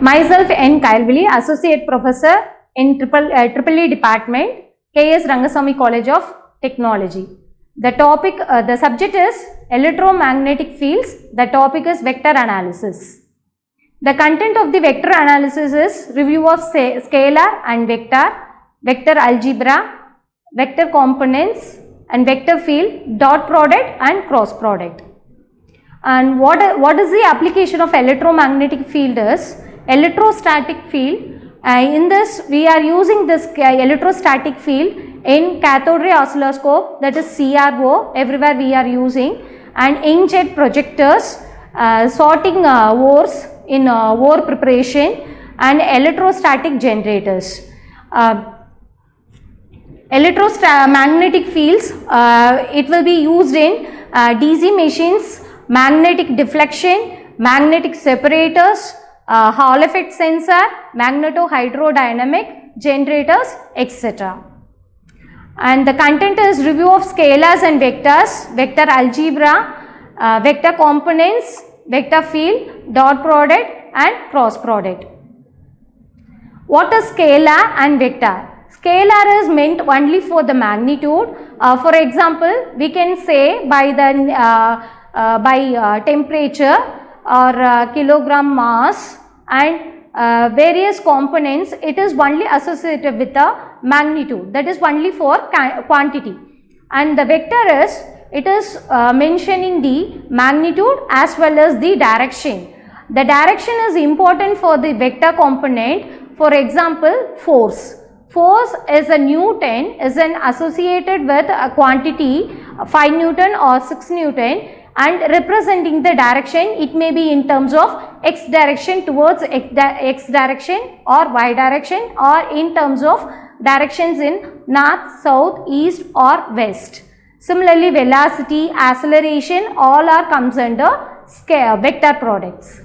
Myself N. Kailvili, Associate Professor in EEE Department, K.S. Rangasamy College of Technology. The topic, the subject is electromagnetic fields. The topic is vector analysis. The content of the vector analysis is review of scalar and vector, vector algebra, vector components and vector field, dot product and cross product. And what is the application of electromagnetic field is electrostatic field. In this we are using this electrostatic field in cathode ray oscilloscope, that is CRO, everywhere we are using, and inkjet projectors, sorting ores in ore preparation, and electrostatic generators. Electromagnetic fields, it will be used in DC machines, magnetic deflection, magnetic separators, Hall effect sensor, magneto-hydrodynamic generators, etc. And the content is review of scalars and vectors, vector algebra, vector components, vector field, dot product and cross product. What is scalar and vector? Scalar is meant only for the magnitude. For example, we can say by the temperature or kilogram mass and various components, it is only associated with the magnitude, that is only for quantity. And the vector is, it is mentioning the magnitude as well as the direction. The direction is important for the vector component. For example, force. Force is a Newton, is an associated with a quantity 5 Newton or 6 Newton, and representing the direction, it may be in terms of x direction towards x direction or y direction, or in terms of directions in north, south, east or west. Similarly, velocity, acceleration, all are comes under vector products.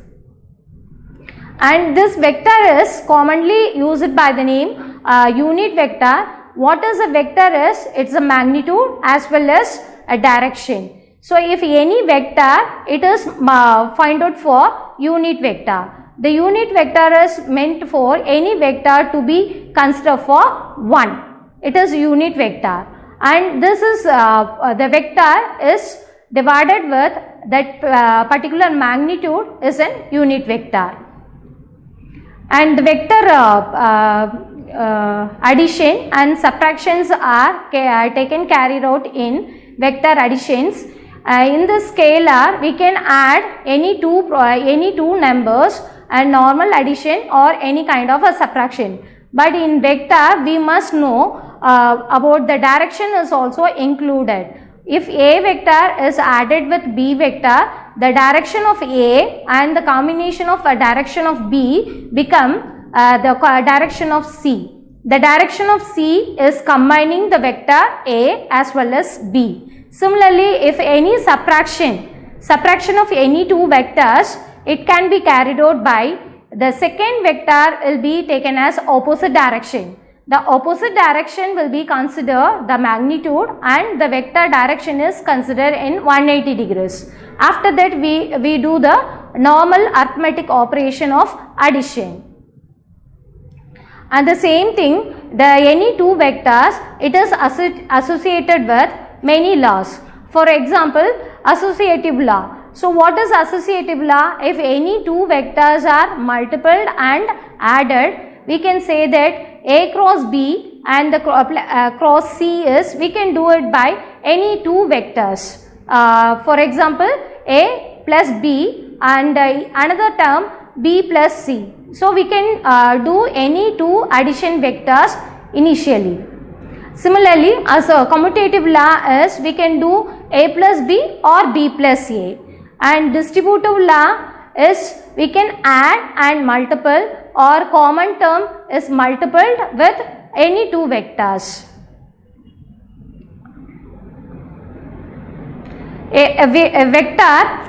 And this vector is commonly used by the name unit vector. What is a vector is, it's a magnitude as well as a direction. So, if any vector, it is find out for unit vector. The unit vector is meant for any vector to be considered for 1. It is unit vector, and this is the vector is divided with that particular magnitude is an unit vector. And the vector addition and subtractions are carried out in vector additions. In the scalar, we can add any two numbers and normal addition or any kind of a subtraction. But in vector, we must know about the direction is also included. If A vector is added with B vector, the direction of A and the combination of a direction of B become the direction of C. The direction of C is combining the vector A as well as B. Similarly, if any subtraction of any two vectors, it can be carried out by the second vector will be taken as opposite direction. The opposite direction will be considered the magnitude, and the vector direction is considered in 180 degrees. After that, we do the normal arithmetic operation of addition. And the same thing, the any two vectors, it is associated with many laws. For example, associative law. So, what is associative law? If any two vectors are multiplied and added, we can say that A cross B and the cross C is, we can do it by any two vectors. For example, A plus B and another term B plus C. So, we can do any two addition vectors initially. Similarly, as a commutative law is, we can do A plus B or B plus A, and distributive law is, we can add and multiple, or common term is multiplied with any two vectors. A vector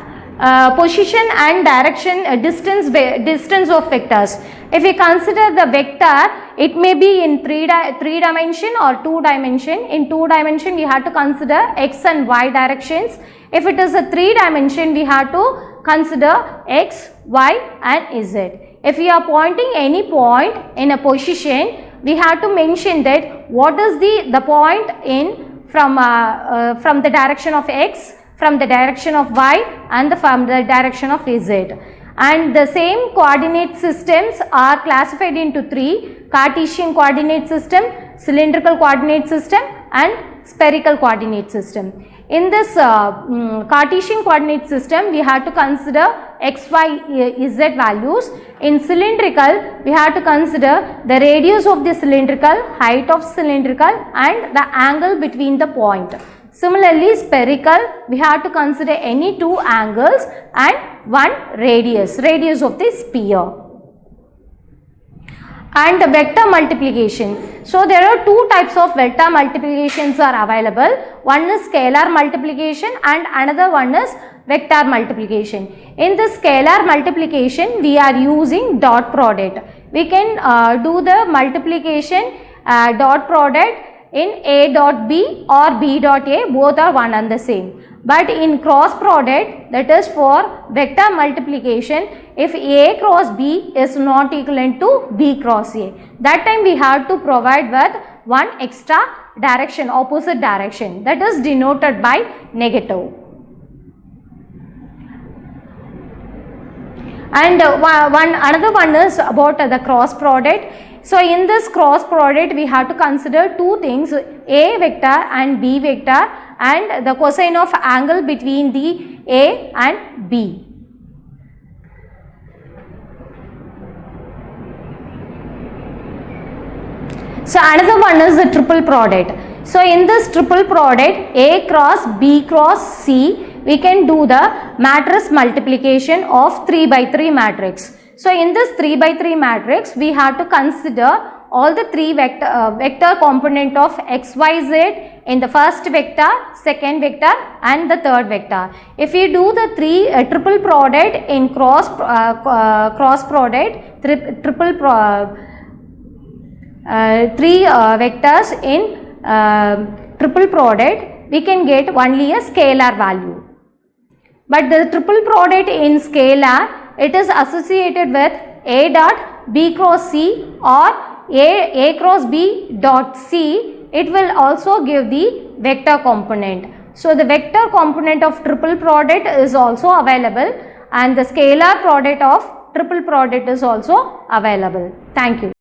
position and direction distance of vectors. If we consider the vector, it may be in 3 dimension or 2 dimension. In 2 dimension, we have to consider x and y directions. If it is a 3 dimension, we have to consider x, y and z. If we are pointing any point in a position, we have to mention that what is the point in from the direction of x, from the direction of y, and from the direction of z. And the same coordinate systems are classified into three: Cartesian coordinate system, cylindrical coordinate system, and spherical coordinate system. In this Cartesian coordinate system, we have to consider x, y, z values. In cylindrical, we have to consider the radius of the cylindrical, height of cylindrical, and the angle between the point. Similarly, spherical, we have to consider any two angles and one radius of the sphere. And vector multiplication. So there are two types of vector multiplications are available. One is scalar multiplication and another one is vector multiplication. In the scalar multiplication, we are using dot product. We can do the multiplication dot product in A dot B or B dot A, both are one and the same. But in cross product, that is for vector multiplication, if A cross B is not equivalent to B cross A, that time we have to provide with one extra direction, opposite direction, that is denoted by negative. And another one is about the cross product. So in this cross product, we have to consider two things: A vector and B vector, and the cosine of angle between the A and B. So another one is the triple product. So in this triple product, A cross B cross C, we can do the matrix multiplication of 3 by 3 matrix. So in this 3 by 3 matrix, we have to consider all the three vector component of x, y, z in the first vector, second vector, and the third vector. If we do the triple product in cross product, three vectors in triple product, we can get only a scalar value. But the triple product in scalar, it is associated with A dot B cross C or A cross B dot C. It will also give the vector component. So the vector component of triple product is also available, and the scalar product of triple product is also available. Thank you.